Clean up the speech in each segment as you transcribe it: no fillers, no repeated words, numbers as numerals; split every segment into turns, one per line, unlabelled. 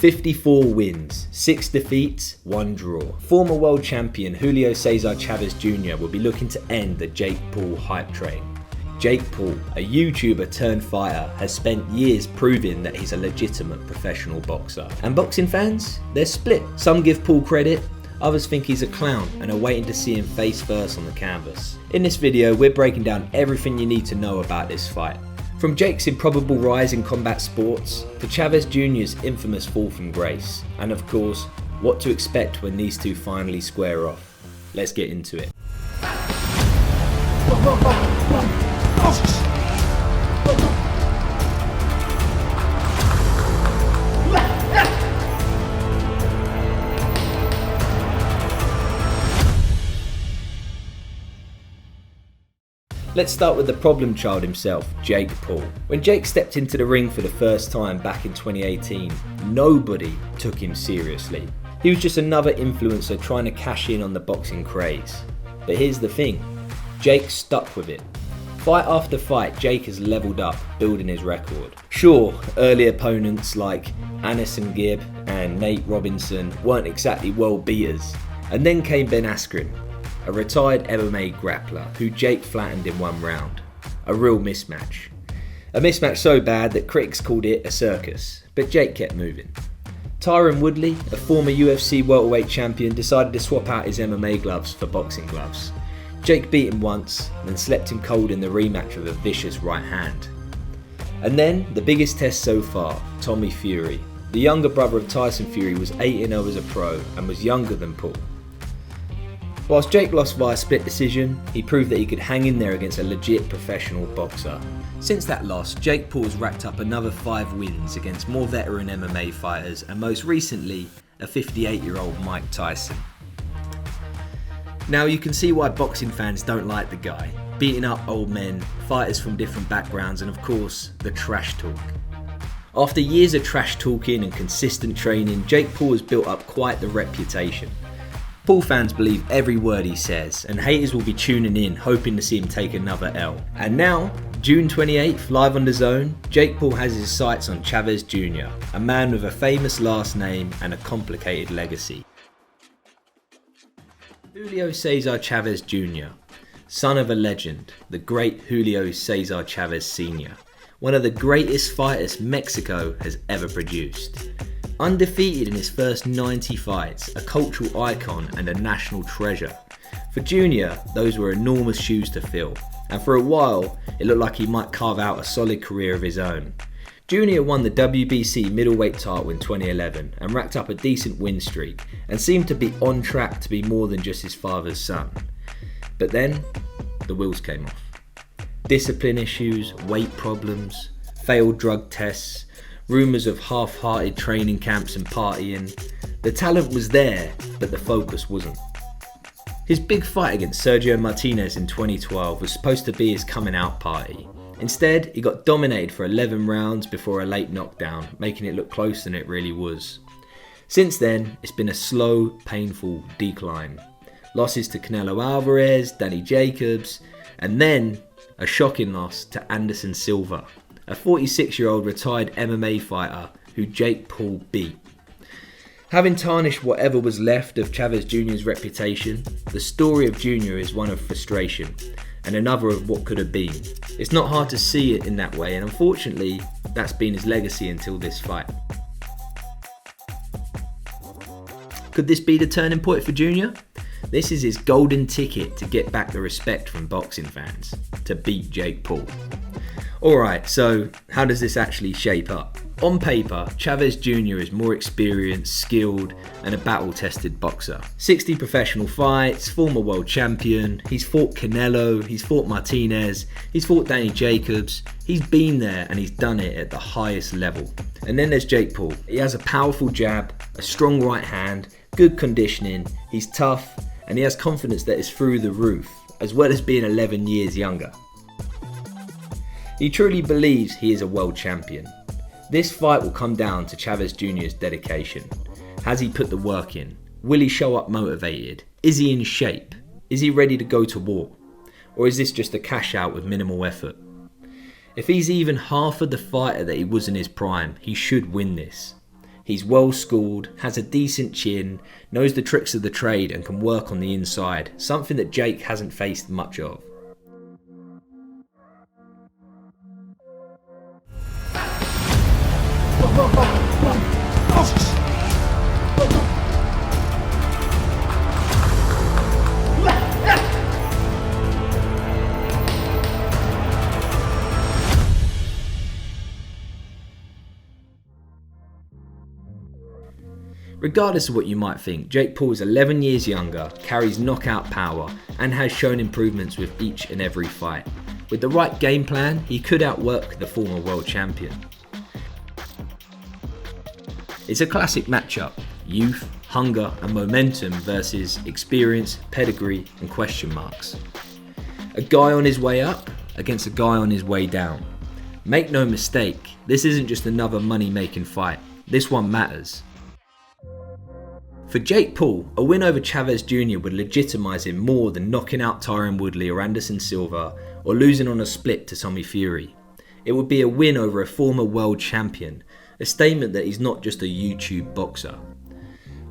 54 wins, 6 defeats, 1 draw. Former world champion Julio Cesar Chavez Jr. will be looking to end the Jake Paul hype train. Jake Paul, a YouTuber turned fighter, has spent years proving that he's a legitimate professional boxer. And boxing fans, they're split. Some give Paul credit, others think he's a clown and are waiting to see him face first on the canvas. In this video, we're breaking down everything you need to know about this fight. From Jake's improbable rise in combat sports, to Chavez Jr.'s infamous fall from grace, and of course, what to expect when these two finally square off. Let's get into it. Let's start with the problem child himself, Jake Paul. When Jake stepped into the ring for the first time back in 2018, nobody took him seriously. He was just another influencer trying to cash in on the boxing craze. But here's the thing, Jake stuck with it. Fight after fight, Jake has leveled up, building his record. Sure, early opponents like Anderson Gibb and Nate Robinson weren't exactly world beaters. And then came Ben Askren, a retired MMA grappler who Jake flattened in 1 round. A real mismatch. A mismatch so bad that critics called it a circus, but Jake kept moving. Tyron Woodley, a former UFC welterweight champion, decided to swap out his MMA gloves for boxing gloves. Jake beat him once, then slept him cold in the rematch with a vicious right hand. And then, the biggest test so far, Tommy Fury. The younger brother of Tyson Fury was 8-0 as a pro and was younger than Paul. Whilst Jake lost via split decision, he proved that he could hang in there against a legit professional boxer. Since that loss, Jake Paul's racked up another 5 wins against more veteran MMA fighters and most recently, a 58-year-old Mike Tyson. Now you can see why boxing fans don't like the guy. Beating up old men, fighters from different backgrounds and of course, the trash talk. After years of trash talking and consistent training, Jake Paul has built up quite the reputation. Paul fans believe every word he says, and haters will be tuning in, hoping to see him take another L. And now, June 28th, live on DAZN, Jake Paul has his sights on Chavez Jr., a man with a famous last name and a complicated legacy. Julio Cesar Chavez Jr., son of a legend, the great Julio Cesar Chavez Sr., one of the greatest fighters Mexico has ever produced. Undefeated in his first 90 fights, a cultural icon and a national treasure. For Junior, those were enormous shoes to fill, and for a while, it looked like he might carve out a solid career of his own. Junior won the WBC middleweight title in 2011 and racked up a decent win streak, and seemed to be on track to be more than just his father's son. But then, the wheels came off. Discipline issues, weight problems, failed drug tests, rumours of half-hearted training camps and partying. The talent was there, but the focus wasn't. His big fight against Sergio Martinez in 2012 was supposed to be his coming out party. Instead, he got dominated for 11 rounds before a late knockdown, making it look closer than it really was. Since then, it's been a slow, painful decline. Losses to Canelo Alvarez, Danny Jacobs, and then a shocking loss to Anderson Silva, a 46-year-old retired MMA fighter who Jake Paul beat. Having tarnished whatever was left of Chavez Jr.'s reputation, the story of Jr. is one of frustration and another of what could have been. It's not hard to see it in that way, and unfortunately, that's been his legacy until this fight. Could this be the turning point for Jr.? This is his golden ticket to get back the respect from boxing fans, to beat Jake Paul. Alright, so how does this actually shape up? On paper, Chavez Jr. is more experienced, skilled, and a battle-tested boxer. 60 professional fights, former world champion, he's fought Canelo, he's fought Martinez, he's fought Danny Jacobs, he's been there and he's done it at the highest level. And then there's Jake Paul. He has a powerful jab, a strong right hand, good conditioning, he's tough, and he has confidence that is through the roof, as well as being 11 years younger. He truly believes he is a world champion. This fight will come down to Chavez Jr.'s dedication. Has he put the work in? Will he show up motivated? Is he in shape? Is he ready to go to war? Or is this just a cash out with minimal effort? If he's even half of the fighter that he was in his prime, he should win this. He's well schooled, has a decent chin, knows the tricks of the trade and can work on the inside, something that Jake hasn't faced much of. Regardless of what you might think, Jake Paul is 11 years younger, carries knockout power, and has shown improvements with each and every fight. With the right game plan, he could outwork the former world champion. It's a classic matchup: youth, hunger, and momentum versus experience, pedigree, and question marks. A guy on his way up against a guy on his way down. Make no mistake, this isn't just another money-making fight. This one matters. For Jake Paul, a win over Chavez Jr would legitimise him more than knocking out Tyron Woodley or Anderson Silva or losing on a split to Tommy Fury. It would be a win over a former world champion, a statement that he's not just a YouTube boxer.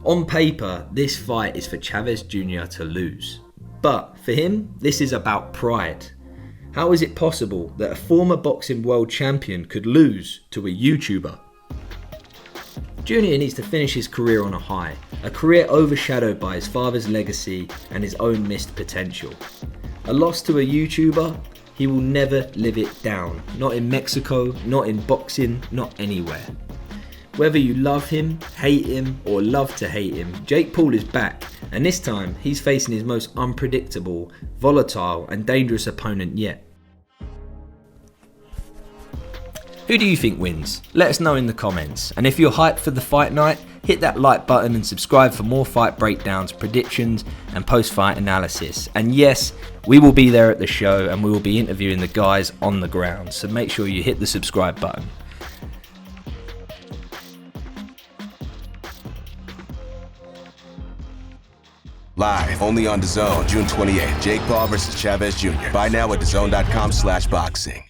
On paper, this fight is for Chavez Jr to lose. But for him, this is about pride. How is it possible that a former boxing world champion could lose to a YouTuber? Junior needs to finish his career on a high, a career overshadowed by his father's legacy and his own missed potential. A loss to a YouTuber? He will never live it down. Not in Mexico, not in boxing, not anywhere. Whether you love him, hate him, or love to hate him, Jake Paul is back, and this time he's facing his most unpredictable, volatile, and dangerous opponent yet. Who do you think wins? Let us know in the comments. And if you're hyped for the fight night, hit that like button and subscribe for more fight breakdowns, predictions, and post-fight analysis. And yes, we will be there at the show and we will be interviewing the guys on the ground. So make sure you hit the subscribe button.
Live, only on DAZN, June 28th. Jake Paul vs. Chavez Jr. Buy now at DAZN.com/boxing.